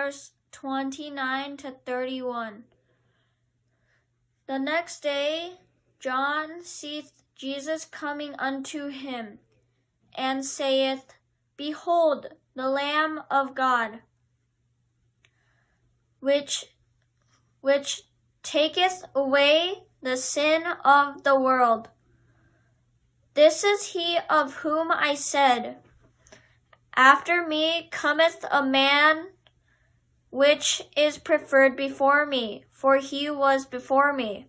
verse 29 to 31. The next day John seeth Jesus coming unto him, and saith, Behold, the Lamb of God, which taketh away the sin of the world. This is he of whom I said, After me cometh a man which is preferred before me, for he was before me.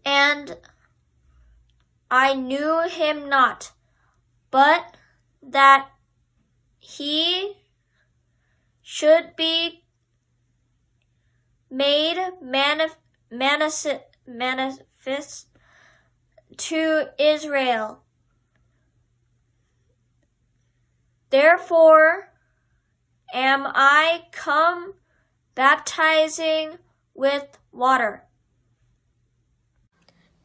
And I knew him not, but that he should be made manifest to Israel. Therefore am I come baptizing with water.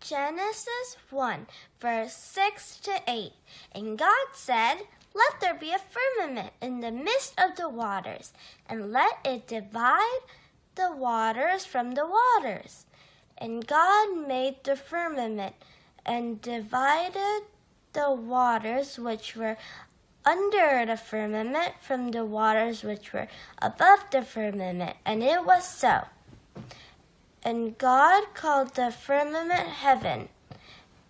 Genesis 1, verse 6 to 8. And God said, Let there be a firmament in the midst of the waters, and let it divide the waters from the waters. And God made the firmament, and divided the waters which were under the firmament from the waters which were above the firmament. And it was so. And God called the firmament heaven,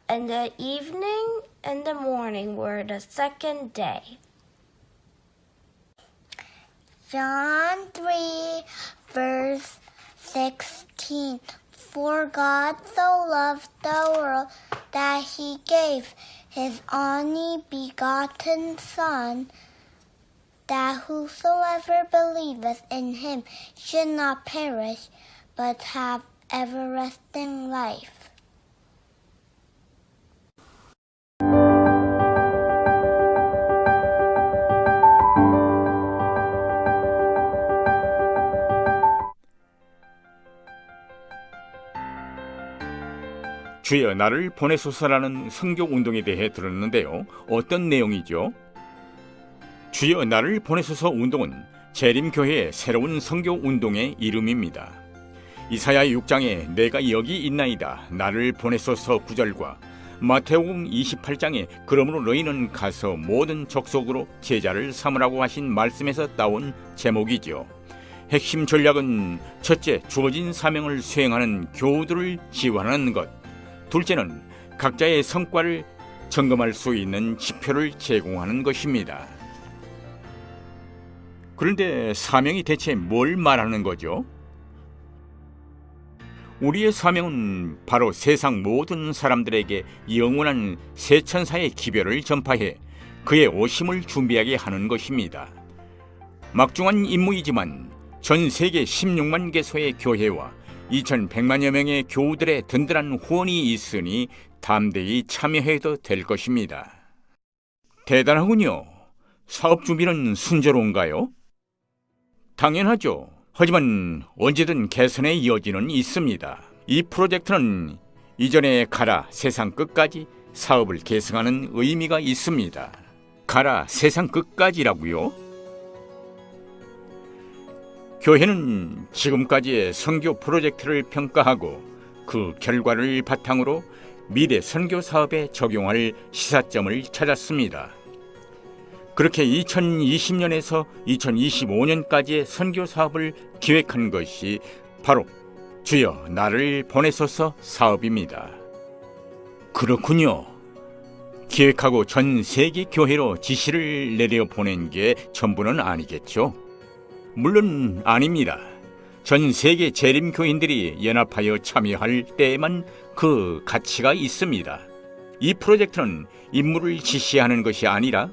and the evening and the morning were the second day. John 3, verse 16. For God so loved the world that he gave his only begotten Son, that whosoever believeth in him should not perish, but have everlasting life. 주여 나를 보내소서라는 선교 운동에 대해 들었는데요. 어떤 내용이죠? 주여 나를 보내소서 운동은 재림교회의 새로운 선교 운동의 이름입니다. 이사야 6장에 내가 여기 있나이다 나를 보내소서 9절과 마태복음 28장에 그러므로 너희는 가서 모든 족속으로 제자를 삼으라고 하신 말씀에서 따온 제목이죠. 핵심 전략은 첫째, 주어진 사명을 수행하는 교우들을 지원하는 것, 둘째는 각자의 성과를 점검할 수 있는 지표를 제공하는 것입니다. 그런데 사명이 대체 뭘 말하는 거죠? 우리의 사명은 바로 세상 모든 사람들에게 영원한 새 천사의 기별을 전파해 그의 오심을 준비하게 하는 것입니다. 막중한 임무이지만 전 세계 16만 개소의 교회와 2,100만여 명의 교우들의 든든한 후원이 있으니 담대히 참여해도 될 것입니다. 대단하군요. 사업 준비는 순조로운가요? 당연하죠. 하지만 언제든 개선의 여지는 있습니다. 이 프로젝트는 이전에 가라 세상 끝까지 사업을 계승하는 의미가 있습니다. 가라 세상 끝까지라고요? 교회는 지금까지의 선교 프로젝트를 평가하고 그 결과를 바탕으로 미래 선교 사업에 적용할 시사점을 찾았습니다. 그렇게 2020년에서 2025년까지의 선교 사업을 기획한 것이 바로 주여 나를 보내소서 사업입니다. 그렇군요. 기획하고 전 세계 교회로 지시를 내려 보낸 게 전부는 아니겠죠? 물론 아닙니다. 전 세계 재림교인들이 연합하여 참여할 때에만 그 가치가 있습니다. 이 프로젝트는 임무를 지시하는 것이 아니라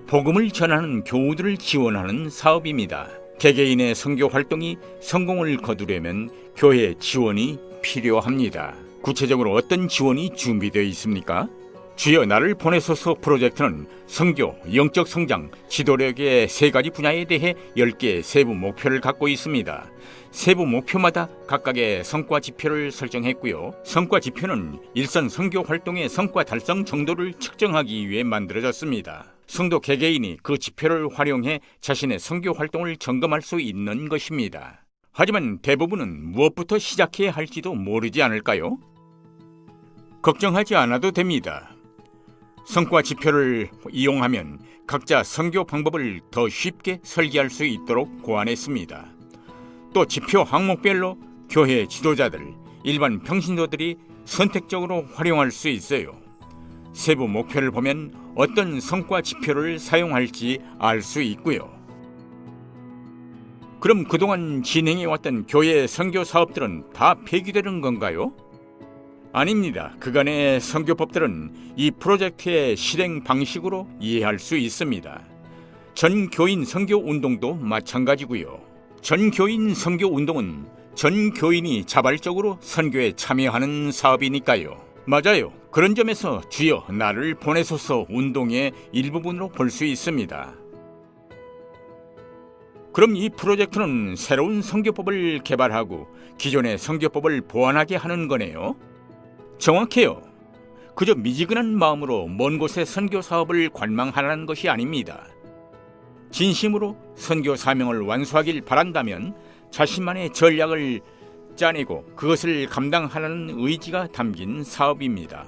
복음을 전하는 교우들을 지원하는 사업입니다. 개개인의 선교 활동이 성공을 거두려면 교회 지원이 필요합니다. 구체적으로 어떤 지원이 준비되어 있습니까? 주여 나를 보내소서 프로젝트는 선교, 영적 성장, 지도력의 세 가지 분야에 대해 10개의 세부 목표를 갖고 있습니다. 세부 목표마다 각각의 성과 지표를 설정했고요. 성과 지표는 일선 선교 활동의 성과 달성 정도를 측정하기 위해 만들어졌습니다. 성도 개개인이 그 지표를 활용해 자신의 선교 활동을 점검할 수 있는 것입니다. 하지만 대부분은 무엇부터 시작해야 할지도 모르지 않을까요? 걱정하지 않아도 됩니다. 성과 지표를 이용하면 각자 선교 방법을 더 쉽게 설계할 수 있도록 고안했습니다. 또 지표 항목별로 교회 지도자들, 일반 평신도들이 선택적으로 활용할 수 있어요. 세부 목표를 보면 어떤 성과 지표를 사용할지 알 수 있고요. 그럼 그동안 진행해왔던 교회 선교 사업들은 다 폐기되는 건가요? 아닙니다. 그간의 선교법들은 이 프로젝트의 실행 방식으로 이해할 수 있습니다. 전교인 선교 운동도 마찬가지고요. 전교인 선교 운동은 전 교인이 자발적으로 선교에 참여하는 사업이니까요. 맞아요. 그런 점에서 주여 나를 보내소서 운동의 일부분으로 볼 수 있습니다. 그럼 이 프로젝트는 새로운 선교법을 개발하고 기존의 선교법을 보완하게 하는 거네요. 정확해요. 그저 미지근한 마음으로 먼 곳의 선교 사업을 관망하라는 것이 아닙니다. 진심으로 선교 사명을 완수하길 바란다면 자신만의 전략을 짜내고 그것을 감당하라는 의지가 담긴 사업입니다.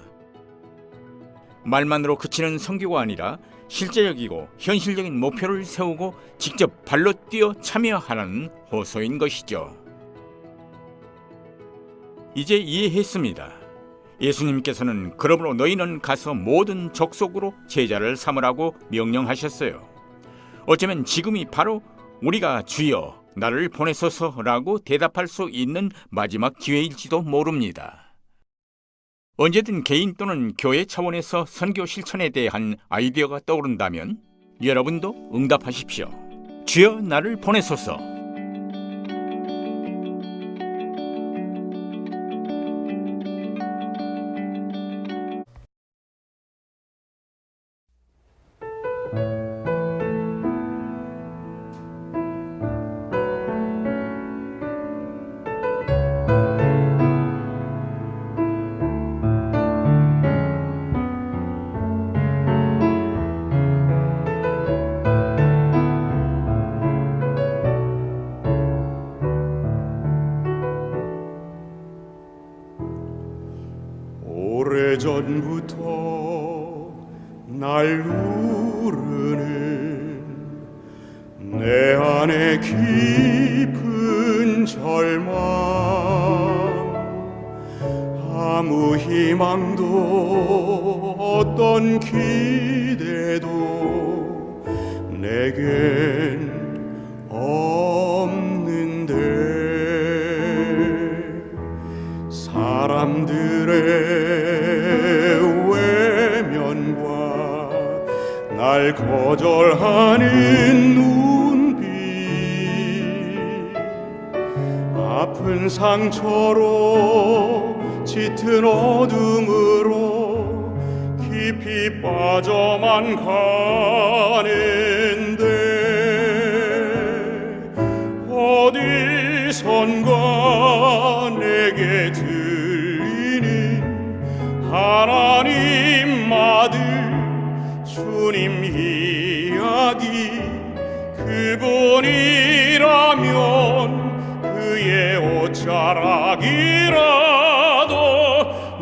말만으로 그치는 선교가 아니라 실제적이고 현실적인 목표를 세우고 직접 발로 뛰어 참여하라는 호소인 것이죠. 이제 이해했습니다. 예수님께서는 그러므로 너희는 가서 모든 족속으로 제자를 삼으라고 명령하셨어요. 어쩌면 지금이 바로 우리가 주여 나를 보내소서라고 대답할 수 있는 마지막 기회일지도 모릅니다. 언제든 개인 또는 교회 차원에서 선교 실천에 대한 아이디어가 떠오른다면 여러분도 응답하십시오. 주여 나를 보내소서. 오래전부터 날 누르는 내 안에 깊은 절망, 아무 희망도 어떤 기대도 내겐 없는데 사람들의 외면과 날 거절하는 눈빛, 아픈 상처로 짙은 어둠으로 깊이 빠져만 가는데 어디선가 내게 들리는 하나님 아들 주님 이야기, 그분이라면 그의 옷자락이라도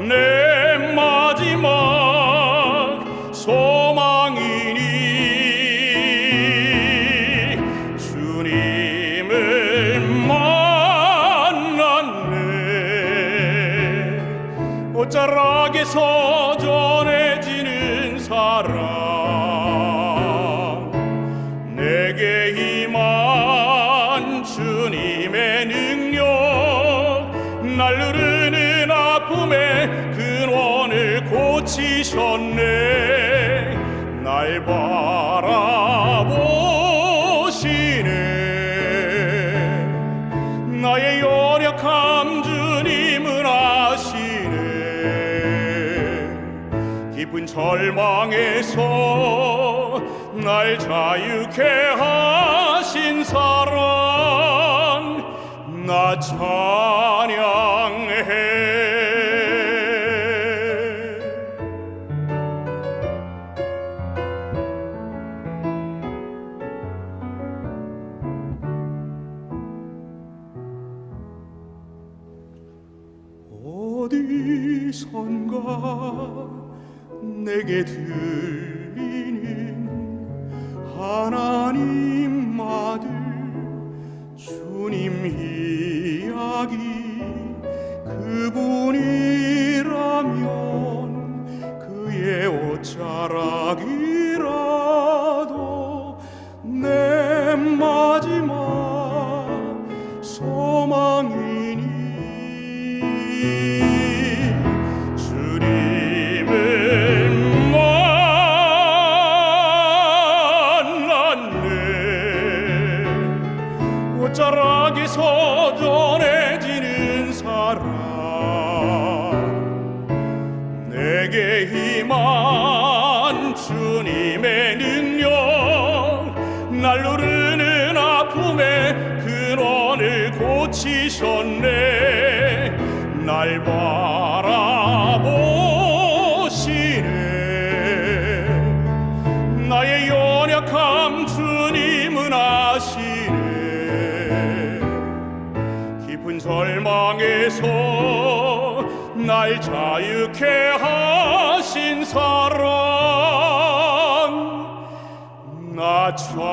내 마지막 소망이니 주님을 만났네. 옷자락에서 전해지는 사랑, 내게 임한 주님의 능력, 날 누르는 아픔의 근원을 고치셨네. 날 바라보시네. 나의 연약함 주님은 아시네. 깊은 절망에서 날 자유케 하신 사랑, 나 찬양해. 소리선가 내게 들리는 하나님 아들 주님 이야기 그분이라면 그의 옷자락이라도 내 마지막 소망이니 주님을 만났네 옷자락에서 전해지는 사랑 내게 힘한 주님의 능력 날 누르는 아픔의 근원을 고치셨네 날 바라보시네 나의 연약함 주님은 아시네 깊은 절망에서 날 자유케 하신 사랑 나 찬양해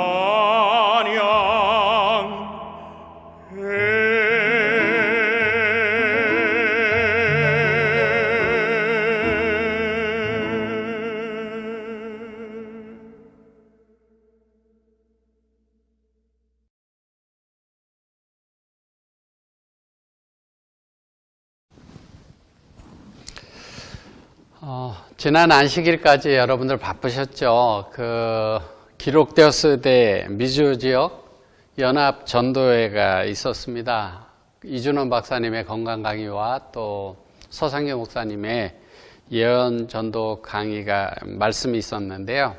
지난 안식일까지 여러분들 바쁘셨죠? 기록되었을 때 미주 지역 연합 전도회가 있었습니다. 이준원 박사님의 건강 강의와 또 서상규 목사님의 예언 전도 강의가 말씀이 있었는데요.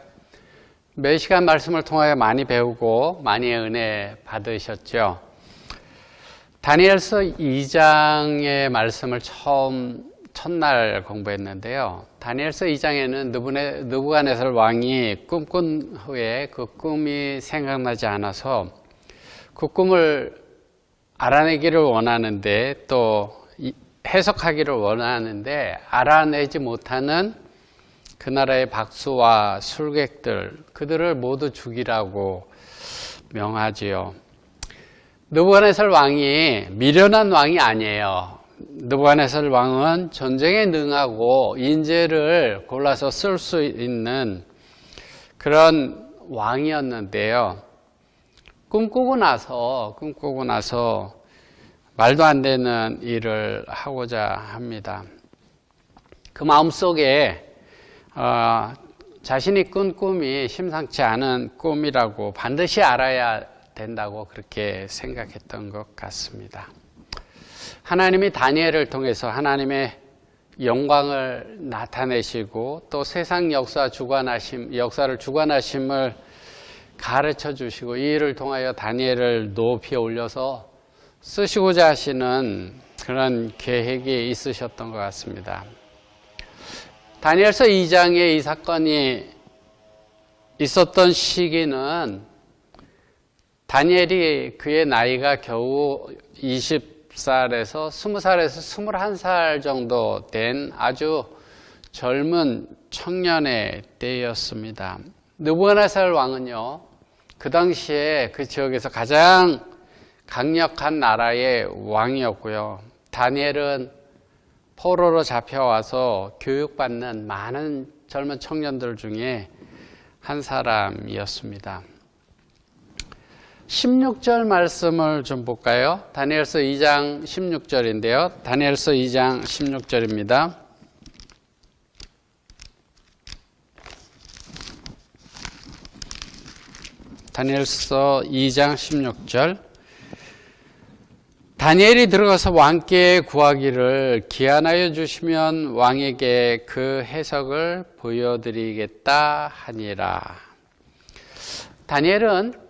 매 시간 말씀을 통하여 많이 배우고 많이 은혜 받으셨죠? 다니엘서 2장의 말씀을 첫날 공부했는데요. 다니엘서 2장에는 느부갓네살 왕이 꿈꾼 후에 그 꿈이 생각나지 않아서 그 꿈을 알아내기를 원하는데 또 해석하기를 원하는데 알아내지 못하는 그 나라의 박수와 술객들 그들을 모두 죽이라고 명하지요. 느부갓네살 왕이 미련한 왕이 아니에요. 느부갓네살 왕은 전쟁에 능하고 인재를 골라서 쓸 수 있는 그런 왕이었는데요. 꿈꾸고 나서 말도 안 되는 일을 하고자 합니다. 그 마음속에 자신이 꾼 꿈이 심상치 않은 꿈이라고 반드시 알아야 된다고 그렇게 생각했던 것 같습니다. 하나님이 다니엘을 통해서 하나님의 영광을 나타내시고 또 세상 역사를 주관하심을 가르쳐 주시고 이 일을 통하여 다니엘을 높이 올려서 쓰시고자 하시는 그런 계획이 있으셨던 것 같습니다. 다니엘서 2장에 이 사건이 있었던 시기는 다니엘이 그의 나이가 겨우 20살에서 20살에서 21살 정도 된 아주 젊은 청년의 때였습니다. 느부갓네살 왕은요, 그 당시에 그 지역에서 가장 강력한 나라의 왕이었고요. 다니엘은 포로로 잡혀와서 교육받는 많은 젊은 청년들 중에 한 사람이었습니다. 16절 말씀을 좀 볼까요? 다니엘서 2장 16절인데요. 다니엘서 2장 16절입니다. 다니엘서 2장 16절. 다니엘이 들어가서 왕께 구하기를 기한하여 주시면 왕에게 그 해석을 보여드리겠다 하니라. 다니엘은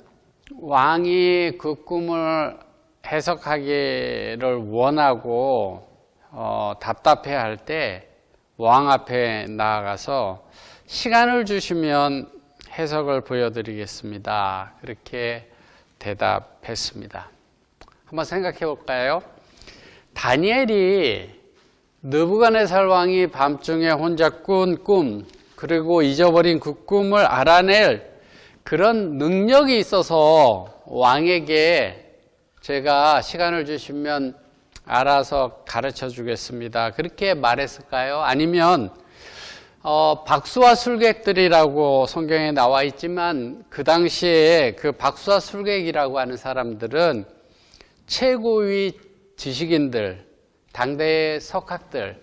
왕이 그 꿈을 해석하기를 원하고 답답해할 때 왕 앞에 나아가서 시간을 주시면 해석을 보여드리겠습니다. 그렇게 대답했습니다. 한번 생각해 볼까요? 다니엘이 느부갓네살 왕이 밤중에 혼자 꾼 꿈, 그리고 잊어버린 그 꿈을 알아낼 그런 능력이 있어서 왕에게 제가 시간을 주시면 알아서 가르쳐 주겠습니다, 그렇게 말했을까요? 아니면 박수와 술객들이라고 성경에 나와 있지만 그 당시에 그 박수와 술객이라고 하는 사람들은 최고위 지식인들, 당대의 석학들,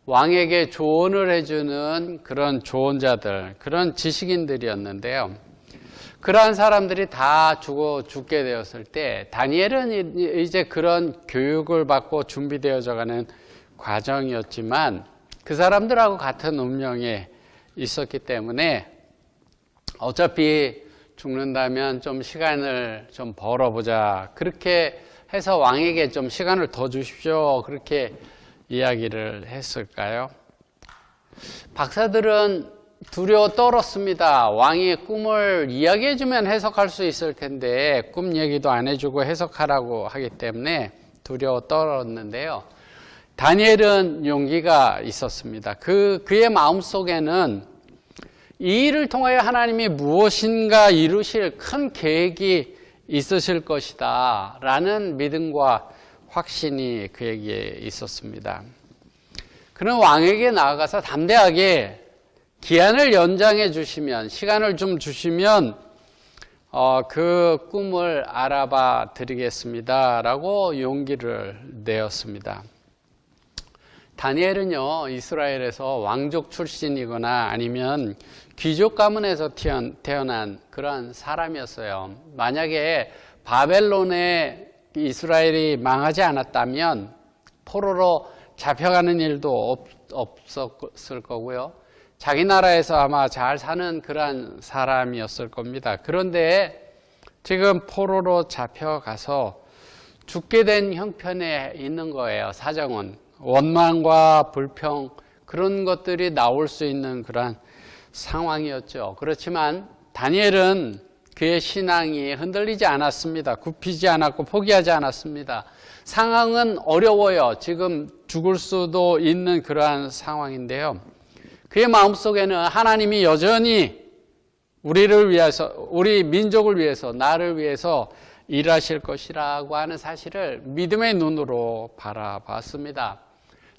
왕에게 조언을 해주는 그런 조언자들, 그런 지식인들이었는데요. 그러한 사람들이 다 죽게 되었을 때 다니엘은 이제 그런 교육을 받고 준비되어져가는 과정이었지만 그 사람들하고 같은 운명에 있었기 때문에 어차피 죽는다면 좀 시간을 좀 벌어보자, 그렇게 해서 왕에게 좀 시간을 더 주십시오, 그렇게 이야기를 했을까요? 박사들은 두려워 떨었습니다. 왕이 꿈을 이야기해주면 해석할 수 있을 텐데 꿈 얘기도 안 해주고 해석하라고 하기 때문에 두려워 떨었는데요. 다니엘은 용기가 있었습니다. 그의 마음속에는 이 일을 통하여 하나님이 무엇인가 이루실 큰 계획이 있으실 것이다 라는 믿음과 확신이 그에게 있었습니다. 그는 왕에게 나아가서 담대하게 기한을 연장해 주시면, 시간을 좀 주시면 그 꿈을 알아봐 드리겠습니다 라고 용기를 내었습니다. 다니엘은요, 이스라엘에서 왕족 출신이거나 아니면 귀족 가문에서 태어난 그런 사람이었어요. 만약에 바벨론에 이스라엘이 망하지 않았다면 포로로 잡혀가는 일도 없었을 거고요. 자기 나라에서 아마 잘 사는 그런 사람이었을 겁니다. 그런데 지금 포로로 잡혀가서 죽게 된 형편에 있는 거예요. 사정은 원망과 불평, 그런 것들이 나올 수 있는 그런 상황이었죠. 그렇지만 다니엘은 그의 신앙이 흔들리지 않았습니다. 굽히지 않았고 포기하지 않았습니다. 상황은 어려워요. 지금 죽을 수도 있는 그러한 상황인데요. 그의 마음속에는 하나님이 여전히 우리를 위해서, 우리 민족을 위해서, 나를 위해서 일하실 것이라고 하는 사실을 믿음의 눈으로 바라봤습니다.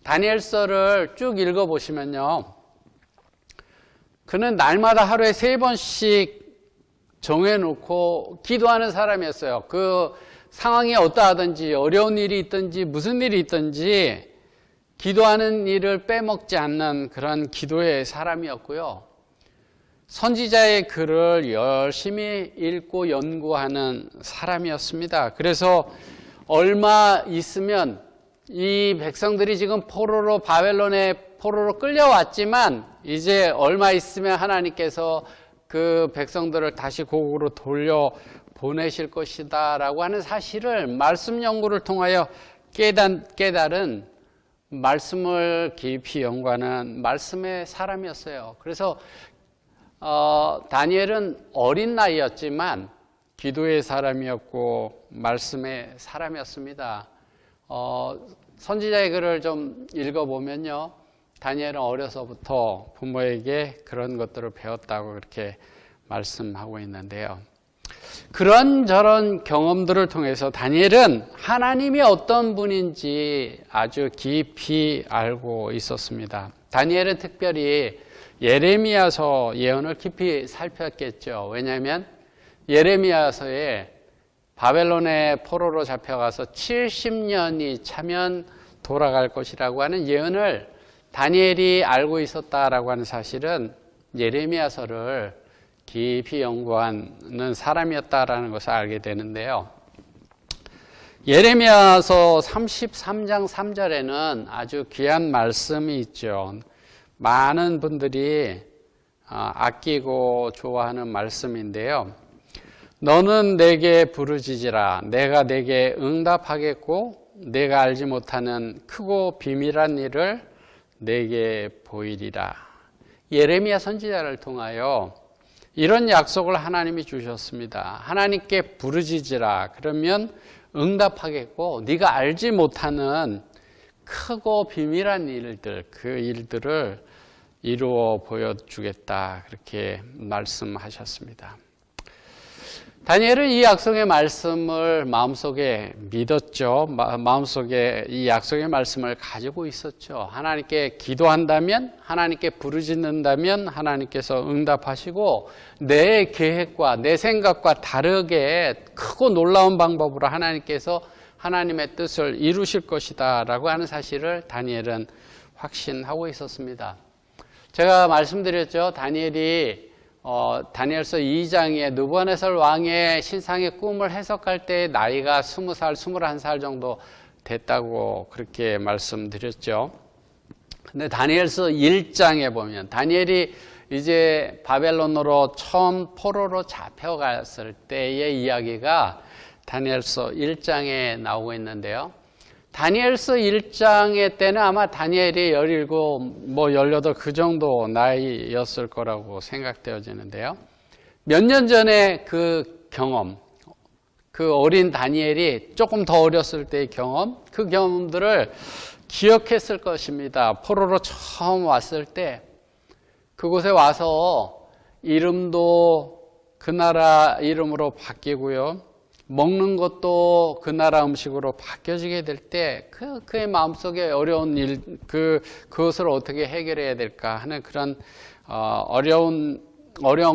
다니엘서를 쭉 읽어보시면요, 그는 날마다 하루에 3번씩 정해놓고 기도하는 사람이었어요. 그 상황이 어떠하든지, 어려운 일이 있든지 무슨 일이 있든지 기도하는 일을 빼먹지 않는 그런 기도의 사람이었고요. 선지자의 글을 열심히 읽고 연구하는 사람이었습니다. 그래서 얼마 있으면 이 백성들이 지금 바벨론의 포로로 끌려왔지만 이제 얼마 있으면 하나님께서 그 백성들을 다시 고국으로 돌려 보내실 것이다 라고 하는 사실을 말씀 연구를 통하여 깨달은, 말씀을 깊이 연구하는 말씀의 사람이었어요. 그래서 다니엘은 어린 나이였지만 기도의 사람이었고 말씀의 사람이었습니다. 선지자의 글을 좀 읽어보면요, 다니엘은 어려서부터 부모에게 그런 것들을 배웠다고 그렇게 말씀하고 있는데요. 그런저런 경험들을 통해서 다니엘은 하나님이 어떤 분인지 아주 깊이 알고 있었습니다. 다니엘은 특별히 예레미야서 예언을 깊이 살폈겠죠. 왜냐하면 예레미야서에 바벨론의 포로로 잡혀가서 70년이 차면 돌아갈 것이라고 하는 예언을 다니엘이 알고 있었다라고 하는 사실은 예레미야서를 깊이 연구하는 사람이었다라는 것을 알게 되는데요. 예레미야서 33장 3절에는 아주 귀한 말씀이 있죠. 많은 분들이 아끼고 좋아하는 말씀인데요. 너는 내게 부르짖으라. 내가 내게 응답하겠고 내가 알지 못하는 크고 비밀한 일을 내게 보이리라. 예레미야 선지자를 통하여 이런 약속을 하나님이 주셨습니다. 하나님께 부르짖으라. 그러면 응답하겠고 네가 알지 못하는 크고 비밀한 일들, 그 일들을 이루어 보여주겠다, 그렇게 말씀하셨습니다. 다니엘은 이 약속의 말씀을 마음속에 믿었죠. 마음속에 이 약속의 말씀을 가지고 있었죠. 하나님께 기도한다면, 하나님께 부르짖는다면 하나님께서 응답하시고 내 계획과 내 생각과 다르게 크고 놀라운 방법으로 하나님께서 하나님의 뜻을 이루실 것이다 라고 하는 사실을 다니엘은 확신하고 있었습니다. 제가 말씀드렸죠. 다니엘이 다니엘서 2장에 느부갓네살 왕의 신상의 꿈을 해석할 때 나이가 20살, 21살 정도 됐다고 그렇게 말씀드렸죠. 근데 다니엘서 1장에 보면 다니엘이 이제 바벨론으로 처음 포로로 잡혀갔을 때의 이야기가 다니엘서 1장에 나오고 있는데요. 다니엘서 1장의 때는 아마 다니엘이 17, 18 그 정도 나이였을 거라고 생각되어지는데요. 몇 년 전에 그 경험, 그 어린 다니엘이 조금 더 어렸을 때의 경험, 그 경험들을 기억했을 것입니다. 포로로 처음 왔을 때 그곳에 와서 이름도 그 나라 이름으로 바뀌고요. 먹는 것도 그 나라 음식으로 바뀌어지게 될 때 그의 마음속에 어려운 일, 그것을 어떻게 해결해야 될까 하는 그런 어려운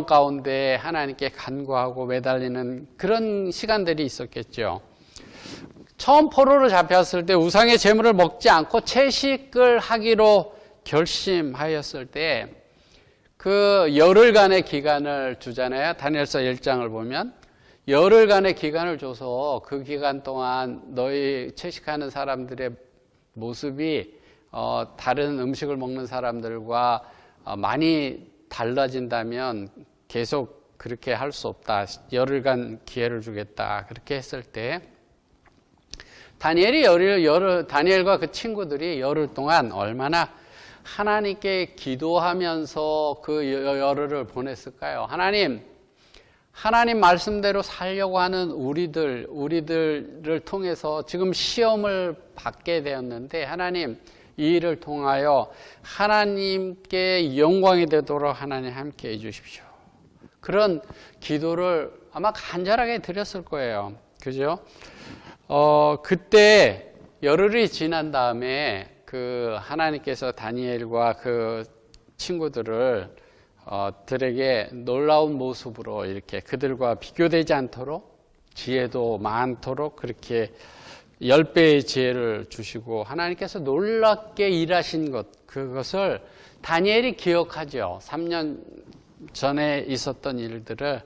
가운데 하나님께 간구하고 매달리는 그런 시간들이 있었겠죠. 처음 포로로 잡혔을 때 우상의 제물을 먹지 않고 채식을 하기로 결심하였을 때 그 열흘간의 기간을 주잖아요. 다니엘서 1장을 보면 열흘간의 기간을 줘서 그 기간 동안 너희 채식하는 사람들의 모습이 다른 음식을 먹는 사람들과 많이 달라진다면 계속 그렇게 할 수 없다. 열흘간 기회를 주겠다. 그렇게 했을 때 다니엘과 그 친구들이 열흘 동안 얼마나 하나님께 기도하면서 그 열흘을 보냈을까요? 하나님 말씀대로 살려고 하는 우리들을 통해서 지금 시험을 받게 되었는데 하나님 이 일을 통하여 하나님께 영광이 되도록 하나님 함께 해 주십시오. 그런 기도를 아마 간절하게 드렸을 거예요. 그죠? 그때 열흘이 지난 다음에 그 하나님께서 다니엘과 그 친구들을 들에게 놀라운 모습으로 이렇게 그들과 비교되지 않도록 지혜도 많도록 그렇게 10배의 지혜를 주시고 하나님께서 놀랍게 일하신 것, 그것을 다니엘이 기억하죠. 3년 전에 있었던 일들을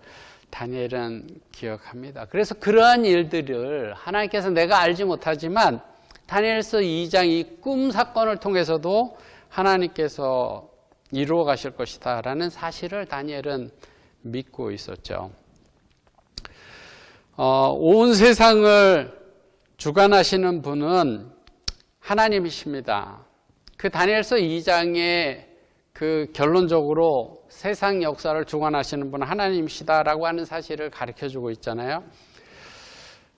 다니엘은 기억합니다. 그래서 그러한 일들을 하나님께서 내가 알지 못하지만 다니엘서 2장 이 꿈 사건을 통해서도 하나님께서 이루어 가실 것이다 라는 사실을 다니엘은 믿고 있었죠. 온 세상을 주관하시는 분은 하나님이십니다. 그 다니엘서 2장에 그 결론적으로 세상 역사를 주관하시는 분은 하나님이시다라고 하는 사실을 가르쳐주고 있잖아요.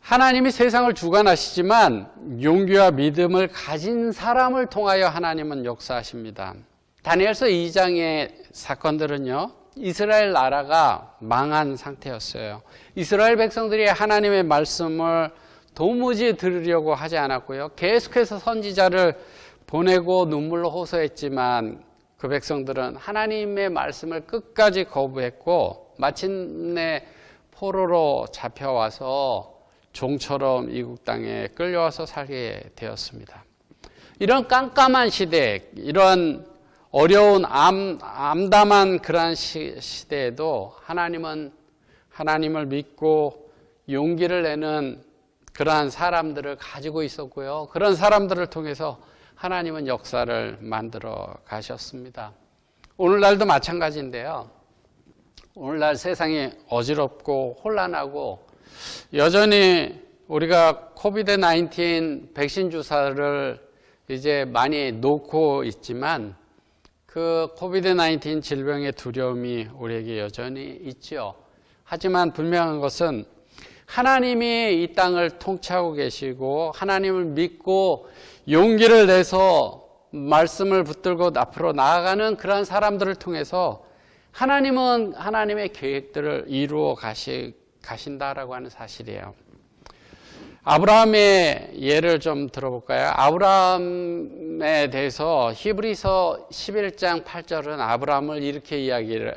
하나님이 세상을 주관하시지만 용기와 믿음을 가진 사람을 통하여 하나님은 역사하십니다. 다니엘서 2장의 사건들은요, 이스라엘 나라가 망한 상태였어요. 이스라엘 백성들이 하나님의 말씀을 도무지 들으려고 하지 않았고요. 계속해서 선지자를 보내고 눈물로 호소했지만 그 백성들은 하나님의 말씀을 끝까지 거부했고 마침내 포로로 잡혀와서 종처럼 이국 땅에 끌려와서 살게 되었습니다. 이런 깜깜한 시대, 이런 어려운 암담한 그러한 시대에도 하나님은 하나님을 믿고 용기를 내는 그러한 사람들을 가지고 있었고요. 그런 사람들을 통해서 하나님은 역사를 만들어 가셨습니다. 오늘날도 마찬가지인데요. 오늘날 세상이 어지럽고 혼란하고 여전히 우리가 코비드-19 백신 주사를 이제 많이 놓고 있지만 그 코비드-19 질병의 두려움이 우리에게 여전히 있죠. 하지만 분명한 것은 하나님이 이 땅을 통치하고 계시고 하나님을 믿고 용기를 내서 말씀을 붙들고 앞으로 나아가는 그러한 사람들을 통해서 하나님은 하나님의 계획들을 이루어 가신다라고 하는 사실이에요. 아브라함의 예를 좀 들어볼까요? 아브라함에 대해서 히브리서 11장 8절은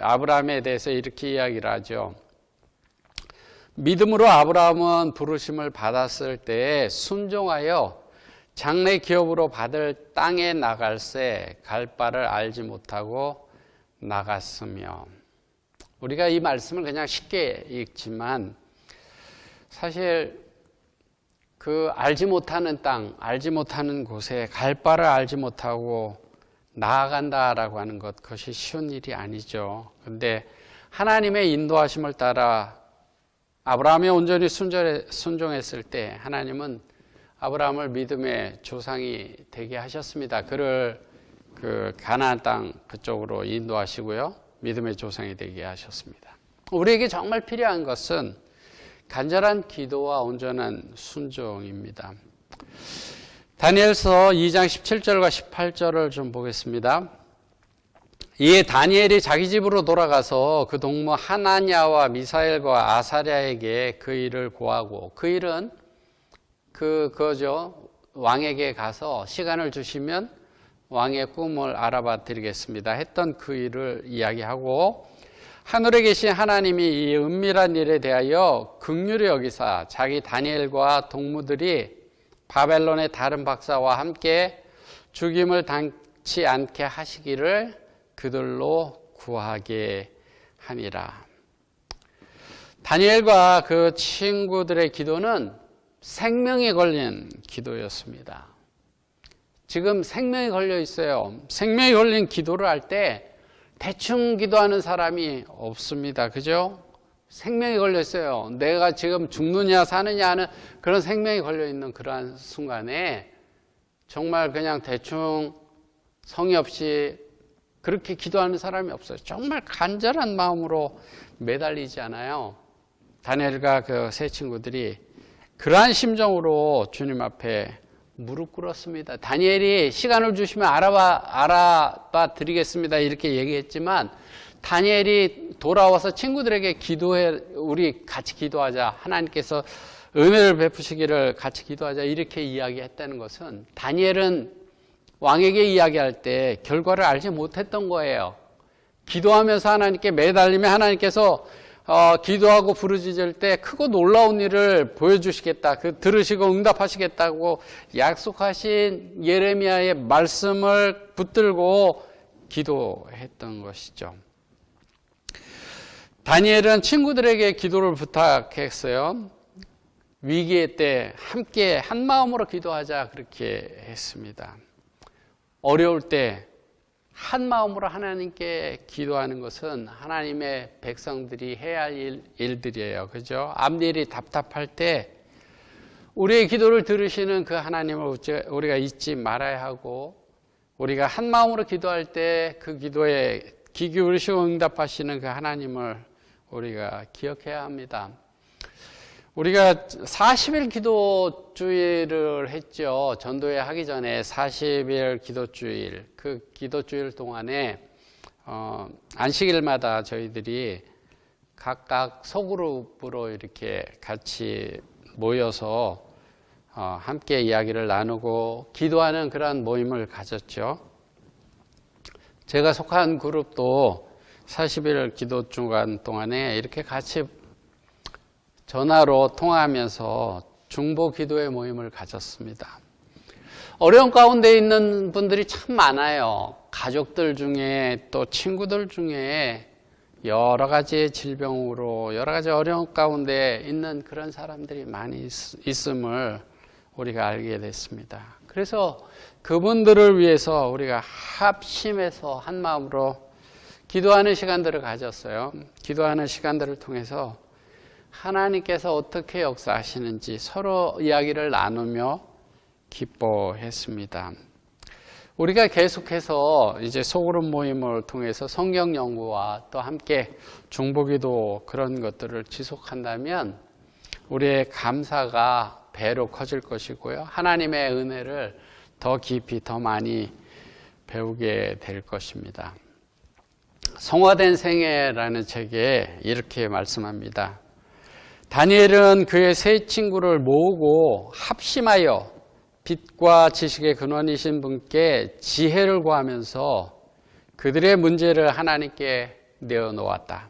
아브라함에 대해서 이렇게 이야기를 하죠. 믿음으로 아브라함은 부르심을 받았을 때 순종하여 장래 기업으로 받을 땅에 나갈새 갈 바를 알지 못하고 나갔으며. 우리가 이 말씀을 그냥 쉽게 읽지만 사실 그 알지 못하는 땅, 알지 못하는 곳에 갈 바를 알지 못하고 나아간다라고 하는 것, 그것이 쉬운 일이 아니죠. 그런데 하나님의 인도하심을 따라 아브라함이 온전히 순종했을 때 하나님은 아브라함을 믿음의 조상이 되게 하셨습니다. 그를 그 가나안 땅 그쪽으로 인도하시고요. 믿음의 조상이 되게 하셨습니다. 우리에게 정말 필요한 것은 간절한 기도와 온전한 순종입니다. 다니엘서 2장 17절과 18절을 좀 보겠습니다. 이에 다니엘이 자기 집으로 돌아가서 그 동무 하나냐와 미사엘과 아사랴에게 그 일을 고하고, 그 일은 그거죠. 왕에게 가서 시간을 주시면 왕의 꿈을 알아봐 드리겠습니다 했던 그 일을 이야기하고, 하늘에 계신 하나님이 이 은밀한 일에 대하여 긍휼히 여기사 자기 다니엘과 동무들이 바벨론의 다른 박사와 함께 죽임을 당치 않게 하시기를 그들로 구하게 하니라. 다니엘과 그 친구들의 기도는 생명이 걸린 기도였습니다. 지금 생명이 걸려 있어요. 생명이 걸린 기도를 할 때 대충 기도하는 사람이 없습니다. 그죠? 생명이 걸려 있어요. 내가 지금 죽느냐 사느냐 하는 그런 생명이 걸려 있는 그러한 순간에 정말 그냥 대충 성의 없이 그렇게 기도하는 사람이 없어요. 정말 간절한 마음으로 매달리지 않아요. 다니엘과 그 세 친구들이 그러한 심정으로 주님 앞에 무릎 꿇었습니다. 다니엘이 시간을 주시면 알아봐 드리겠습니다 이렇게 얘기했지만, 다니엘이 돌아와서 친구들에게 기도해, 우리 같이 기도하자, 하나님께서 은혜를 베푸시기를 같이 기도하자 이렇게 이야기했다는 것은, 다니엘은 왕에게 이야기할 때 결과를 알지 못했던 거예요. 기도하면서 하나님께 매달리면 하나님께서 기도하고 부르짖을 때 크고 놀라운 일을 보여주시겠다, 그 들으시고 응답하시겠다고 약속하신 예레미야의 말씀을 붙들고 기도했던 것이죠. 다니엘은 친구들에게 기도를 부탁했어요. 위기의 때 함께 한 마음으로 기도하자 그렇게 했습니다. 어려울 때 한 마음으로 하나님께 기도하는 것은 하나님의 백성들이 해야 할 일들이에요. 그죠? 앞일이 답답할 때 우리의 기도를 들으시는 그 하나님을 우리가 잊지 말아야 하고, 우리가 한 마음으로 기도할 때 그 기도에 귀 기울이시고 응답하시는 그 하나님을 우리가 기억해야 합니다. 우리가 40일 기도주일을 했죠. 전도회 하기 전에 40일 기도주일, 그 기도주일 동안에 안식일마다 저희들이 각각 소그룹으로 이렇게 같이 모여서 함께 이야기를 나누고 기도하는 그러한 모임을 가졌죠. 제가 속한 그룹도 40일 기도 주간 동안에 이렇게 같이 전화로 통화하면서 중보 기도의 모임을 가졌습니다. 어려운 가운데 있는 분들이 참 많아요. 가족들 중에 또 친구들 중에 여러 가지 질병으로 여러 가지 어려운 가운데 있는 그런 사람들이 많이 있음을 우리가 알게 됐습니다. 그래서 그분들을 위해서 우리가 합심해서 한 마음으로 기도하는 시간들을 가졌어요. 기도하는 시간들을 통해서 하나님께서 어떻게 역사하시는지 서로 이야기를 나누며 기뻐했습니다. 우리가 계속해서 이제 소그룹 모임을 통해서 성경 연구와 또 함께 중보기도 그런 것들을 지속한다면 우리의 감사가 배로 커질 것이고요. 하나님의 은혜를 더 깊이 더 많이 배우게 될 것입니다. 성화된 생애라는 책에 이렇게 말씀합니다. 다니엘은 그의 세 친구를 모으고 합심하여 빛과 지식의 근원이신 분께 지혜를 구하면서 그들의 문제를 하나님께 내어놓았다.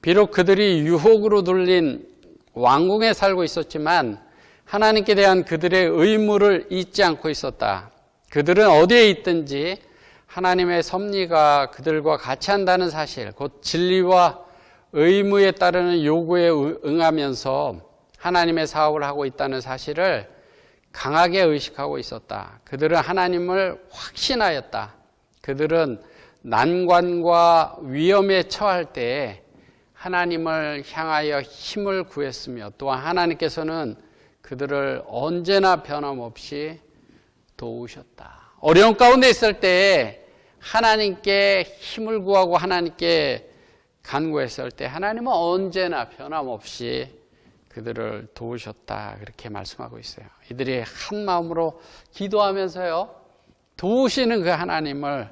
비록 그들이 유혹으로 눌린 왕궁에 살고 있었지만 하나님께 대한 그들의 의무를 잊지 않고 있었다. 그들은 어디에 있든지 하나님의 섭리가 그들과 같이 한다는 사실, 곧 진리와 의무에 따르는 요구에 응하면서 하나님의 사업을 하고 있다는 사실을 강하게 의식하고 있었다. 그들은 하나님을 확신하였다. 그들은 난관과 위험에 처할 때에 하나님을 향하여 힘을 구했으며 또한 하나님께서는 그들을 언제나 변함없이 도우셨다. 어려운 가운데 있을 때에 하나님께 힘을 구하고 하나님께 간구했을 때 하나님은 언제나 변함없이 그들을 도우셨다. 그렇게 말씀하고 있어요. 이들이 한 마음으로 기도하면서요, 도우시는 그 하나님을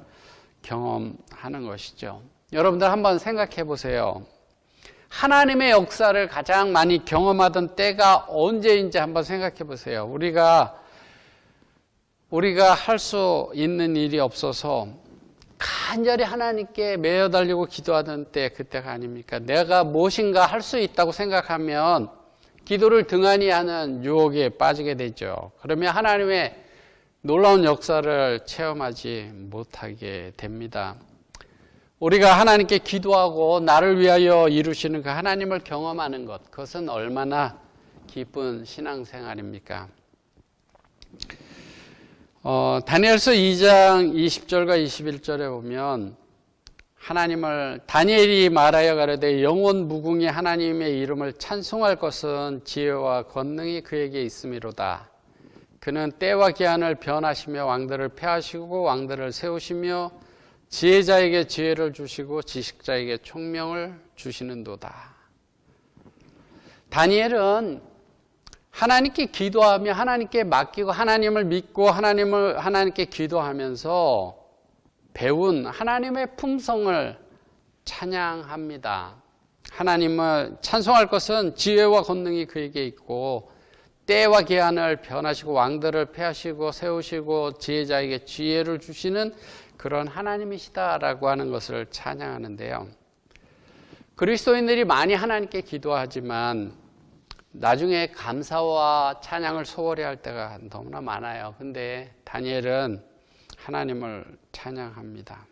경험하는 것이죠. 여러분들 한번 생각해 보세요. 하나님의 역사를 가장 많이 경험하던 때가 언제인지 한번 생각해 보세요. 우리가 할 수 있는 일이 없어서 간절히 하나님께 매여 달리고 기도하던 때, 그때가 아닙니까? 내가 무엇인가 할 수 있다고 생각하면 기도를 등한히 하는 유혹에 빠지게 되죠. 그러면 하나님의 놀라운 역사를 체험하지 못하게 됩니다. 우리가 하나님께 기도하고 나를 위하여 이루시는 그 하나님을 경험하는 것, 그것은 얼마나 기쁜 신앙생활입니까? 다니엘서 2장 20절과 21절에 보면 다니엘이 말하여 가로되 영원 무궁히 하나님의 이름을 찬송할 것은 지혜와 권능이 그에게 있음이로다. 그는 때와 기한을 변하시며 왕들을 폐하시고 왕들을 세우시며 지혜자에게 지혜를 주시고 지식자에게 총명을 주시는도다. 다니엘은 하나님께 기도하며 하나님께 맡기고 하나님을 믿고 하나님께 기도하면서 배운 하나님의 품성을 찬양합니다. 하나님을 찬송할 것은 지혜와 권능이 그에게 있고 때와 기한을 변하시고 왕들을 폐하시고 세우시고 지혜자에게 지혜를 주시는 그런 하나님이시다라고 하는 것을 찬양하는데요. 그리스도인들이 많이 하나님께 기도하지만 나중에 감사와 찬양을 소홀히 할 때가 너무나 많아요. 근데 다니엘은 하나님을 찬양합니다.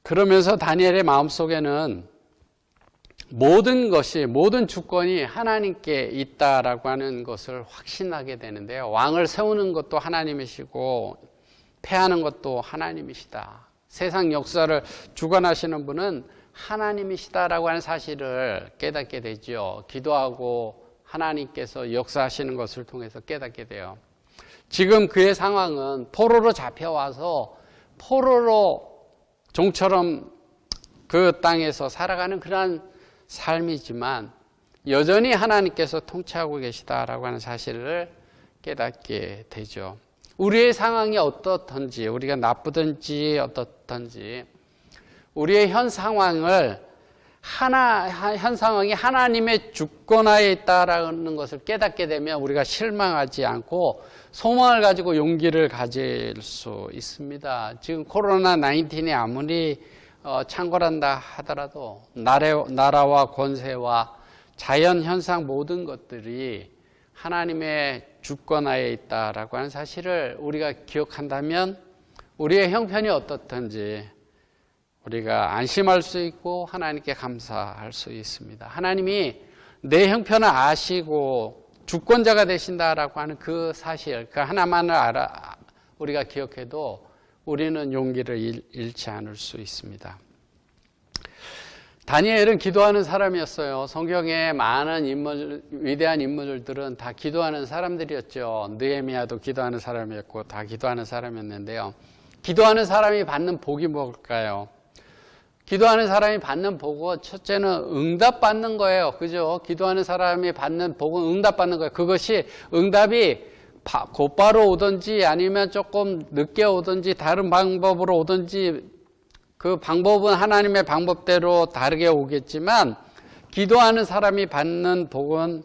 그러면서 다니엘의 마음속에는 모든 주권이 하나님께 있다라고 하는 것을 확신하게 되는데요. 왕을 세우는 것도 하나님이시고 패하는 것도 하나님이시다. 세상 역사를 주관하시는 분은 하나님이시다라고 하는 사실을 깨닫게 되죠. 기도하고 하나님께서 역사하시는 것을 통해서 깨닫게 돼요. 지금 그의 상황은 포로로 잡혀와서 포로로 종처럼 그 땅에서 살아가는 그러한 삶이지만 여전히 하나님께서 통치하고 계시다라고 하는 사실을 깨닫게 되죠. 우리의 상황이 어떻든지, 우리가 나쁘든지 어떻든지 우리의 현 상황이 하나님의 주권하에 있다라는 것을 깨닫게 되면 우리가 실망하지 않고 소망을 가지고 용기를 가질 수 있습니다. 지금 코로나19이 아무리 창궐한다 하더라도 나라와 권세와 자연 현상 모든 것들이 하나님의 주권하에 있다라고 하는 사실을 우리가 기억한다면 우리의 형편이 어떻든지 우리가 안심할 수 있고 하나님께 감사할 수 있습니다. 하나님이 내 형편을 아시고 주권자가 되신다라고 하는 그 사실, 그 하나만을 우리가 기억해도 우리는 용기를 잃지 않을 수 있습니다. 다니엘은 기도하는 사람이었어요. 성경에 많은 위대한 인물들은 다 기도하는 사람들이었죠. 느헤미야도 기도하는 사람이었고 다 기도하는 사람이었는데요. 기도하는 사람이 받는 복이 뭘까요? 기도하는 사람이 받는 복은 첫째는 응답받는 거예요. 그죠? 기도하는 사람이 받는 복은 응답받는 거예요. 그것이 응답이 곧바로 오든지 아니면 조금 늦게 오든지 다른 방법으로 오든지 그 방법은 하나님의 방법대로 다르게 오겠지만 기도하는 사람이 받는 복은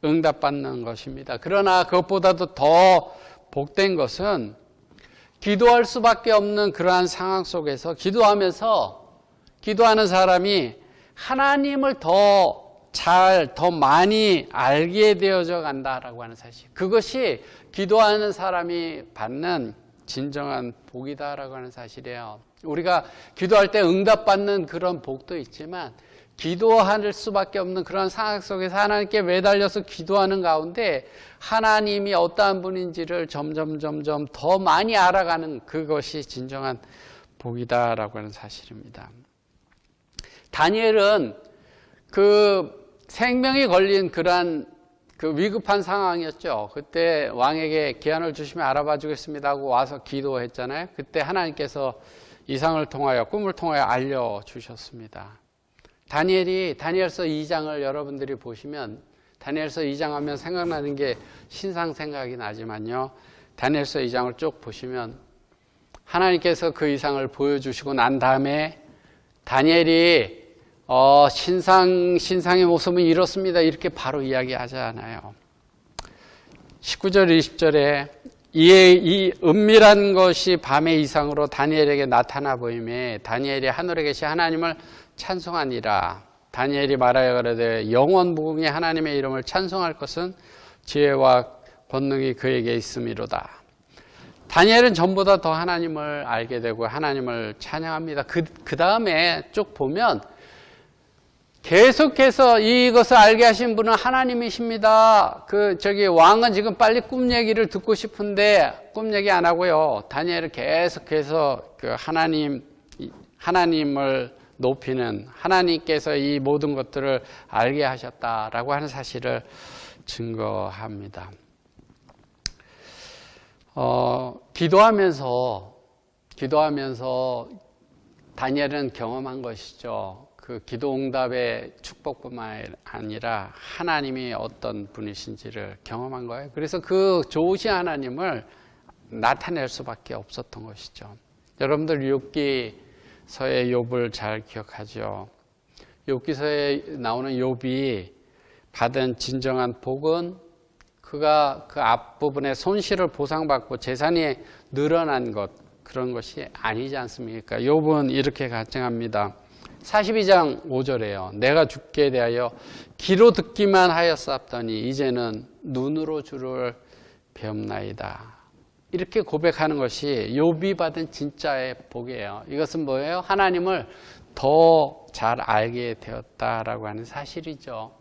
응답받는 것입니다. 그러나 그것보다도 더 복된 것은 기도할 수밖에 없는 그러한 상황 속에서 기도하면서 기도하는 사람이 하나님을 더 많이 알게 되어져 간다라고 하는 사실. 그것이 기도하는 사람이 받는 진정한 복이다라고 하는 사실이에요. 우리가 기도할 때 응답받는 그런 복도 있지만 기도할 수밖에 없는 그런 상황 속에서 하나님께 매달려서 기도하는 가운데 하나님이 어떠한 분인지를 점점 더 많이 알아가는 그것이 진정한 복이다라고 하는 사실입니다. 다니엘은 그 생명이 걸린 그러한 그 위급한 상황이었죠. 그때 왕에게 기한을 주시면 알아봐 주겠습니다 하고 와서 기도했잖아요. 그때 하나님께서 이상을 통하여 꿈을 통하여 알려주셨습니다. 다니엘서 2장을 여러분들이 보시면 다니엘서 2장 하면 생각나는 게 신상 생각이 나지만요. 다니엘서 2장을 쭉 보시면 하나님께서 그 이상을 보여주시고 난 다음에 다니엘이 신상의 모습은 이렇습니다. 이렇게 바로 이야기하잖아요. 19절 20절에 이에 이 은밀한 것이 밤의 이상으로 다니엘에게 나타나 보임에 다니엘이 하늘에 계신 하나님을 찬송하니라. 다니엘이 말하여 가로되 영원 무궁의 하나님의 이름을 찬송할 것은 지혜와 권능이 그에게 있음이로다. 다니엘은 전보다 더 하나님을 알게 되고 하나님을 찬양합니다. 그 다음에 쭉 보면 계속해서 이것을 알게 하신 분은 하나님이십니다. 왕은 지금 빨리 꿈 얘기를 듣고 싶은데 꿈 얘기 안 하고요. 다니엘은 계속해서 그 하나님을 높이는 하나님께서 이 모든 것들을 알게 하셨다라고 하는 사실을 증거합니다. 기도하면서 다니엘은 경험한 것이죠. 그 기도 응답의 축복뿐만 아니라 하나님이 어떤 분이신지를 경험한 거예요. 그래서 그 좋으신 하나님을 나타낼 수밖에 없었던 것이죠. 여러분들 욥기서의 욥을 잘 기억하죠. 욥기서에 나오는 욥이 받은 진정한 복은 그가 그 앞부분에 손실을 보상받고 재산이 늘어난 것, 그런 것이 아니지 않습니까? 욥은 이렇게 가정합니다. 42장 5절에요. 내가 주께 대하여 귀로 듣기만 하였사옵더니 이제는 눈으로 주를 배움나이다. 이렇게 고백하는 것이 욥이 받은 진짜의 복이에요. 이것은 뭐예요? 하나님을 더 잘 알게 되었다라고 하는 사실이죠.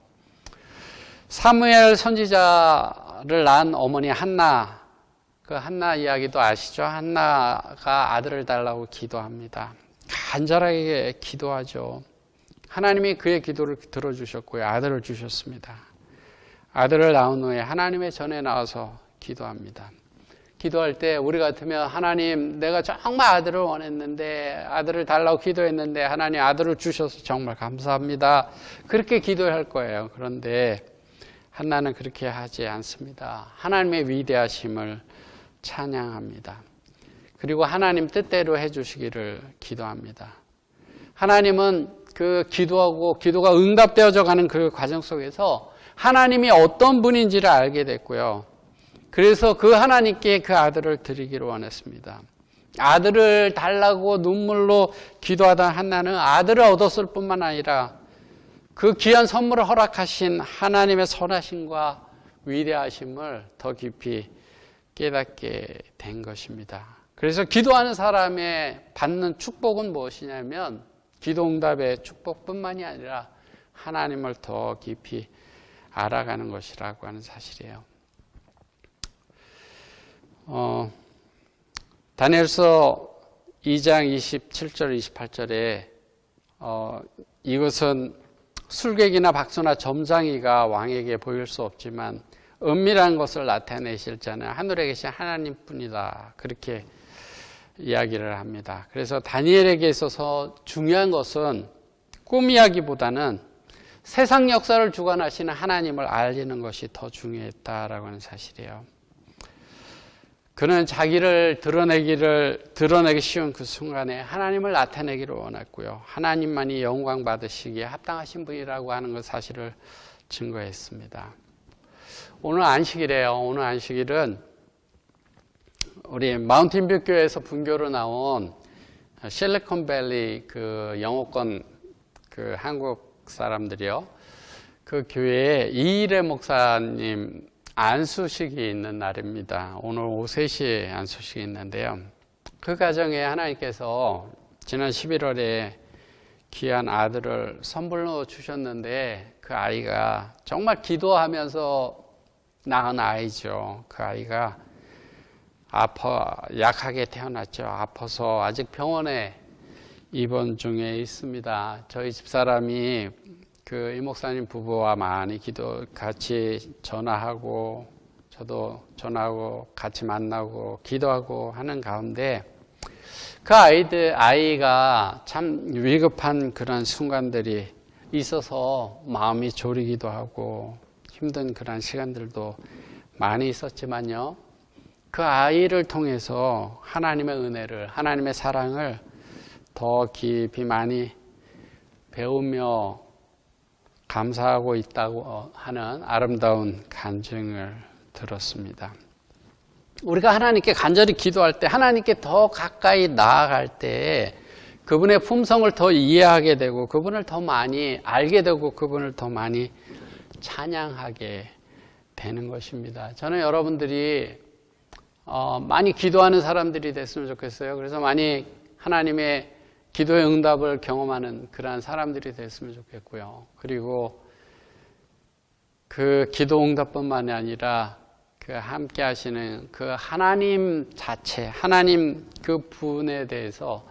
사무엘 선지자를 낳은 어머니 한나, 그 한나 이야기도 아시죠? 한나가 아들을 달라고 기도합니다. 간절하게 기도하죠. 하나님이 그의 기도를 들어주셨고요. 아들을 주셨습니다. 아들을 낳은 후에 하나님의 전에 나와서 기도합니다. 기도할 때 우리 같으면 하나님, 내가 정말 아들을 원했는데 아들을 달라고 기도했는데 하나님 아들을 주셔서 정말 감사합니다. 그렇게 기도할 거예요. 그런데 한나는 그렇게 하지 않습니다. 하나님의 위대하심을 찬양합니다. 그리고 하나님 뜻대로 해주시기를 기도합니다. 하나님은 그 기도가 응답되어져 가는 그 과정 속에서 하나님이 어떤 분인지를 알게 됐고요. 그래서 그 하나님께 그 아들을 드리기를 원했습니다. 아들을 달라고 눈물로 기도하던 한나는 아들을 얻었을 뿐만 아니라 그 귀한 선물을 허락하신 하나님의 선하심과 위대하심을 더 깊이 깨닫게 된 것입니다. 그래서 기도하는 사람의 받는 축복은 무엇이냐면 기도응답의 축복뿐만이 아니라 하나님을 더 깊이 알아가는 것이라고 하는 사실이에요. 다니엘서 2장 27절 28절에 이것은 술객이나 박수나 점장이가 왕에게 보일 수 없지만 은밀한 것을 나타내실 자는 하늘에 계신 하나님뿐이다. 그렇게 이야기를 합니다. 그래서 다니엘에게 있어서 중요한 것은 꿈 이야기보다는 세상 역사를 주관하시는 하나님을 알리는 것이 더 중요했다라고 하는 사실이에요. 그는 자기를 드러내기 쉬운 그 순간에 하나님을 나타내기를 원했고요. 하나님만이 영광 받으시기에 합당하신 분이라고 하는 것 사실을 증거했습니다. 오늘 안식일이에요. 오늘 안식일은 우리 마운틴뷰 교회에서 분교로 나온 실리콘밸리 그 영어권 그 한국 사람들이요. 그 교회에 이일의 목사님 안수식이 있는 날입니다. 오늘 오후 3시에 안수식이 있는데요. 그 가정에 하나님께서 지난 11월에 귀한 아들을 선물로 주셨는데 그 아이가 정말 기도하면서 낳은 아이죠. 그 아이가 약하게 태어났죠. 아파서 아직 병원에 입원 중에 있습니다. 저희 집사람이 이 목사님 부부와 많이 같이 전화하고 저도 전화하고 같이 만나고 기도하고 하는 가운데 그 아이가 참 위급한 그런 순간들이 있어서 마음이 졸이기도 하고 힘든 그런 시간들도 많이 있었지만요. 그 아이를 통해서 하나님의 은혜를, 하나님의 사랑을 더 깊이 많이 배우며 감사하고 있다고 하는 아름다운 간증을 들었습니다. 우리가 하나님께 간절히 기도할 때, 하나님께 더 가까이 나아갈 때 그분의 품성을 더 이해하게 되고 그분을 더 많이 알게 되고 그분을 더 많이 찬양하게 되는 것입니다. 저는 여러분들이 많이 기도하는 사람들이 됐으면 좋겠어요. 그래서 많이 하나님의 기도의 응답을 경험하는 그러한 사람들이 됐으면 좋겠고요. 그리고 그 기도 응답뿐만이 아니라 그 함께 하시는 그 하나님 자체, 하나님 그 분에 대해서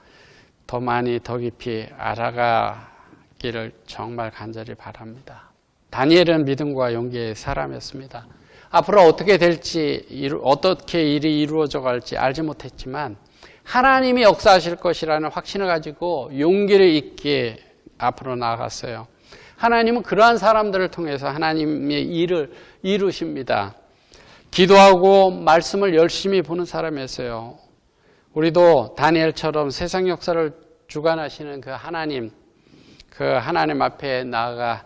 더 많이 더 깊이 알아가기를 정말 간절히 바랍니다. 다니엘은 믿음과 용기의 사람이었습니다. 앞으로 어떻게 될지, 어떻게 일이 이루어져 갈지 알지 못했지만 하나님이 역사하실 것이라는 확신을 가지고 용기를 잊게 앞으로 나아갔어요. 하나님은 그러한 사람들을 통해서 하나님의 일을 이루십니다. 기도하고 말씀을 열심히 보는 사람이었어요. 우리도 다니엘처럼 세상 역사를 주관하시는 그 하나님 앞에 나아가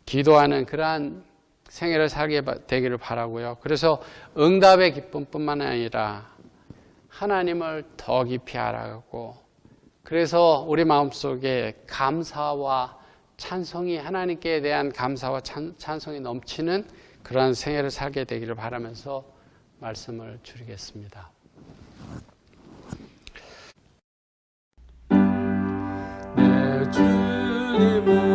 기도하는 그러한 생애를 살게 되기를 바라고요. 그래서 응답의 기쁨뿐만 아니라 하나님을 더 깊이 알아가고 그래서 우리 마음속에 감사와 찬송이 하나님께 대한 감사와 찬송이 넘치는 그러한 생애를 살게 되기를 바라면서 말씀을 줄이겠습니다. 내 주님은